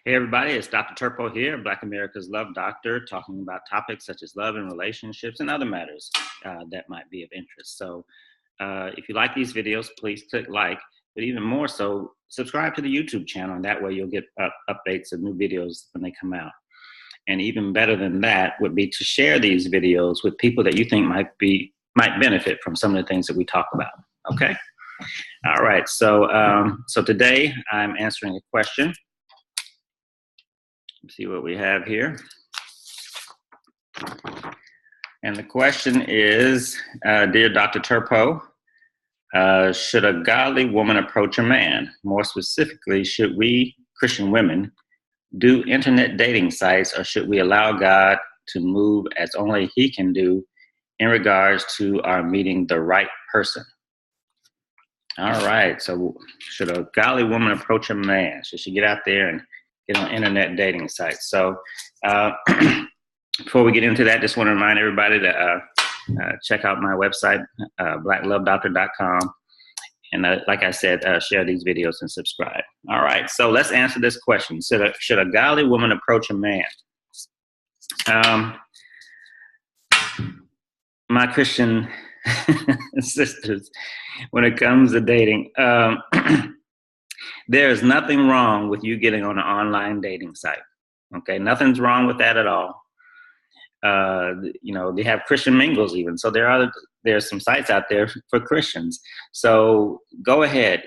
Hey everybody, it's Dr. Turpeau here, Black America's Love Doctor, talking about topics such as love and relationships and other matters that might be of interest. So if you like these videos, please click like, but even more so, subscribe to the YouTube channel, and that way you'll get updates of new videos when they come out. And even better than that would be to share these videos with people that you think might benefit from some of the things that we talk about, okay? All right, so today I'm answering a question. Let's see what we have here. And the question is, dear Dr. Turpeau, should a godly woman approach a man? More specifically, should we, Christian women, do internet dating sites, or should we allow God to move as only He can do in regards to our meeting the right person? All right, so should a godly woman approach a man? Should she get out there and get on internet dating sites? So before we get into that, just want to remind everybody to check out my website, blacklovedoctor.com. And like I said, share these videos and subscribe. All right, so let's answer this question. Should a godly woman approach a man? My Christian sisters, when it comes to dating, there is nothing wrong with you getting on an online dating site. Okay, nothing's wrong with that at all. You know, they have Christian mingles even. So there's some sites out there for Christians. So go ahead,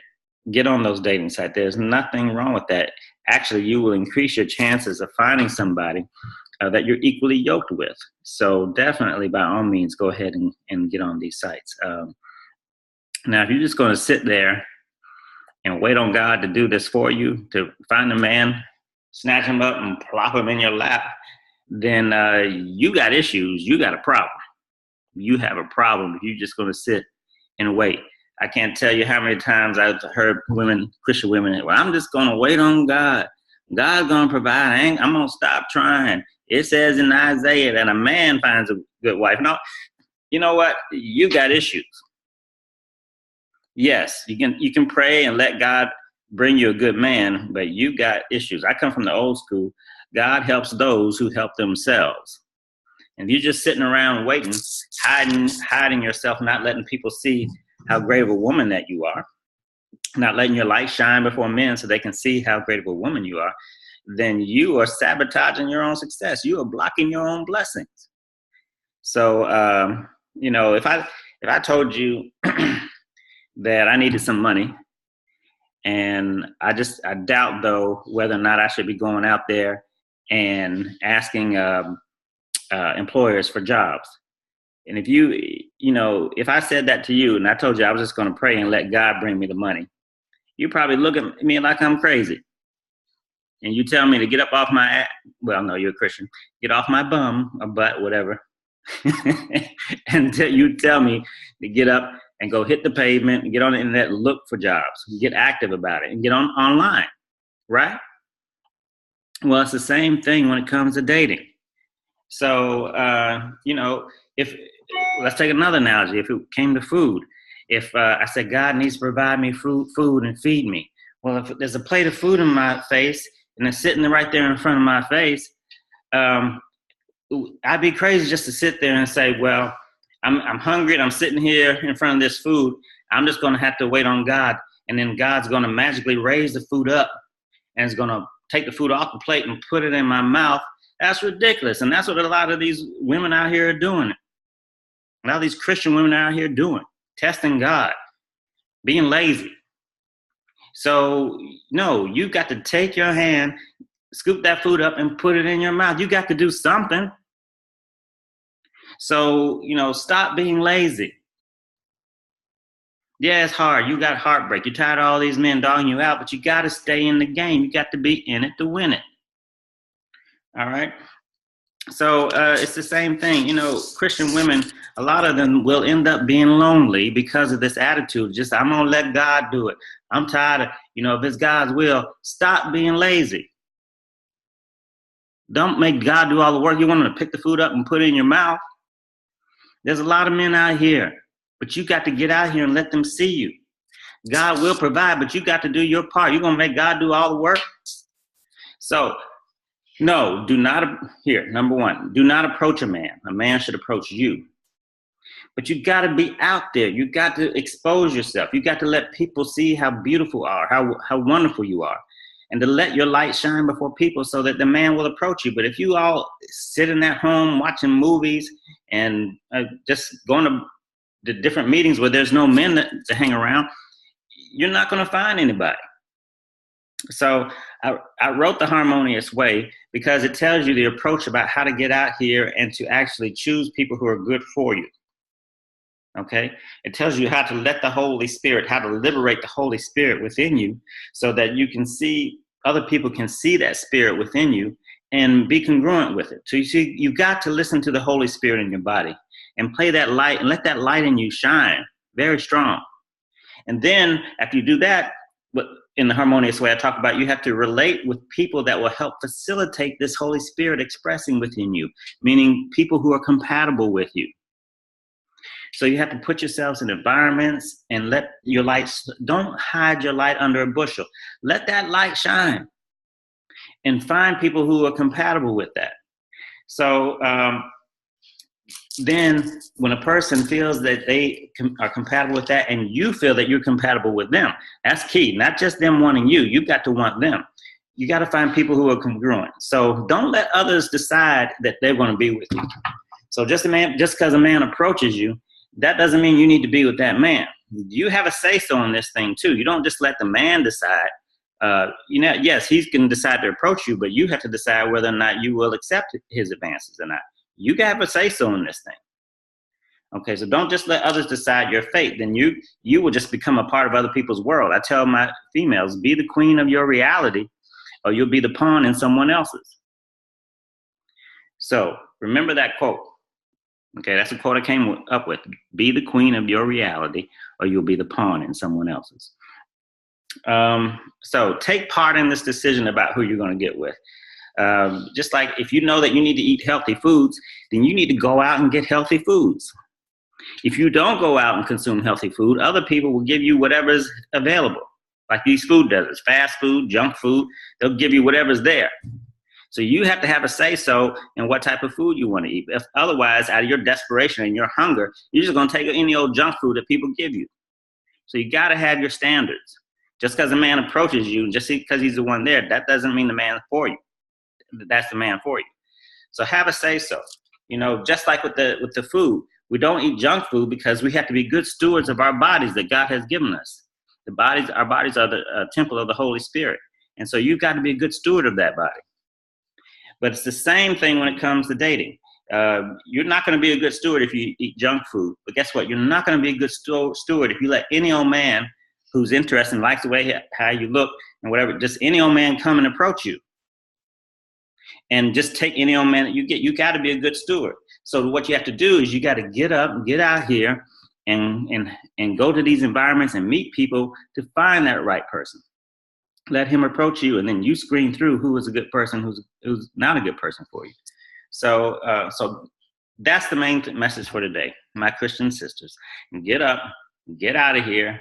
get on those dating sites. There's nothing wrong with that. Actually, you will increase your chances of finding somebody that you're equally yoked with. So definitely, by all means, go ahead and get on these sites. Now, if you're just going to sit there and wait on God to do this for you, to find a man, snatch him up and plop him in your lap, then you got issues. You got a problem. You have a problem if you're just going to sit and wait. I can't tell you how many times I've heard women, Christian women, well, I'm just going to wait on God. God's going to provide. I'm going to stop trying. It says in Isaiah that a man finds a good wife. No, you know what? You got issues. Yes, you can pray and let God bring you a good man, but you got issues. I come from the old school. God helps those who help themselves. And if you're just sitting around waiting, hiding yourself, not letting people see how great of a woman that you are, not letting your light shine before men so they can see how great of a woman you are, then you are sabotaging your own success. You are blocking your own blessings. So, you know, if I told you that I needed some money, and I doubt though whether or not I should be going out there and asking employers for jobs. And if if I said that to you and I told you I was just going to pray and let God bring me the money, you probably look at me like I'm crazy. And you tell me to get up off my, well, no, you're a Christian, get off my bum or butt, whatever. And you tell me to get up and go hit the pavement and get on the internet and look for jobs, get active about it and get online, right? Well, it's the same thing when it comes to dating. So, let's take another analogy. If it came to food, if I said God needs to provide me food and feed me, well, if there's a plate of food in my face and it's sitting right there in front of my face, I'd be crazy just to sit there and say, well, I'm hungry and I'm sitting here in front of this food. I'm just going to have to wait on God, and then God's going to magically raise the food up and is going to take the food off the plate and put it in my mouth. That's ridiculous. And that's what a lot of these women out here are doing. A lot of these Christian women out here doing, testing God, being lazy. So, no, you got to take your hand, scoop that food up and put it in your mouth. You got to do something. So, stop being lazy. Yeah, it's hard. You got heartbreak. You're tired of all these men dogging you out, but you got to stay in the game. You got to be in it to win it. All right. So it's the same thing. Christian women, a lot of them will end up being lonely because of this attitude. Just, I'm going to let God do it. I'm tired of, if it's God's will, stop being lazy. Don't make God do all the work. You want him to pick the food up and put it in your mouth. There's a lot of men out here, but you got to get out here and let them see you. God will provide, but you got to do your part. You're going to make God do all the work. So, no, do not, here, number one, do not approach a man. A man should approach you. But you got to be out there. You got to expose yourself. You got to let people see how beautiful you are, how wonderful you are, and to let your light shine before people so that the man will approach you. But if you all sitting at home watching movies and just going to the different meetings where there's no men to hang around, you're not going to find anybody. So I wrote The Harmonious Way because it tells you the approach about how to get out here and to actually choose people who are good for you. Okay? It tells you how to let the Holy Spirit, how to liberate the Holy Spirit within you so that you can see, other people can see that spirit within you and be congruent with it. So you see, you've got to listen to the Holy Spirit in your body and play that light and let that light in you shine very strong. And then after you do that, in The Harmonious Way, I talk about you have to relate with people that will help facilitate this Holy Spirit expressing within you, meaning people who are compatible with you. So you have to put yourselves in environments and let your light, don't hide your light under a bushel. Let that light shine and find people who are compatible with that. So then when a person feels that they are compatible with that and you feel that you're compatible with them, that's key. Not just them wanting you, you've got to want them. You got to find people who are congruent. So don't let others decide that they're going to be with you. So just because a man approaches you, that doesn't mean you need to be with that man. You have a say-so on this thing too. You don't just let the man decide. Yes, he can decide to approach you, but you have to decide whether or not you will accept his advances or not. You have a say-so in this thing. Okay, so don't just let others decide your fate. Then you will just become a part of other people's world. I tell my females, be the queen of your reality, or you'll be the pawn in someone else's. So remember that quote. Okay, that's a quote I came up with. Be the queen of your reality, or you'll be the pawn in someone else's. So take part in this decision about who you're going to get with. Just like if you know that you need to eat healthy foods, then you need to go out and get healthy foods. If you don't go out and consume healthy food, other people will give you whatever's available. Like these food deserts, fast food, junk food, they'll give you whatever's there. So you have to have a say-so in what type of food you want to eat. If otherwise, out of your desperation and your hunger, you're just going to take any old junk food that people give you. So you got to have your standards. Just because a man approaches you, just because he's the one there, that doesn't mean the man's for you. That's the man for you. So have a say-so. You know, just like with the food, we don't eat junk food because we have to be good stewards of our bodies that God has given us. Our bodies are the temple of the Holy Spirit. And so you've got to be a good steward of that body. But it's the same thing when it comes to dating. You're not going to be a good steward if you eat junk food. But guess what? You're not going to be a good steward if you let any old man who's interested and likes the way how you look and whatever, just any old man come and approach you. And just take any old man that you get. You got to be a good steward. So what you have to do is you got to get up and get out here and go to these environments and meet people to find that right person. Let him approach you, and then you screen through who is a good person, who's not a good person for you. So that's the main message for today, my Christian sisters. Get up, get out of here,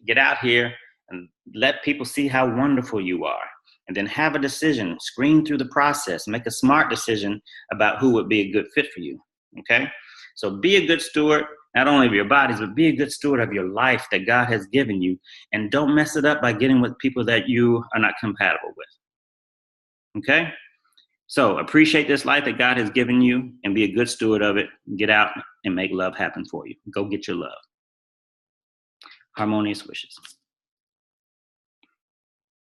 get out here, and let people see how wonderful you are. And then have a decision, screen through the process, make a smart decision about who would be a good fit for you. Okay? So be a good steward, not only of your bodies, but be a good steward of your life that God has given you. And don't mess it up by getting with people that you are not compatible with. Okay? So appreciate this life that God has given you and be a good steward of it. Get out and make love happen for you. Go get your love. Harmonious wishes.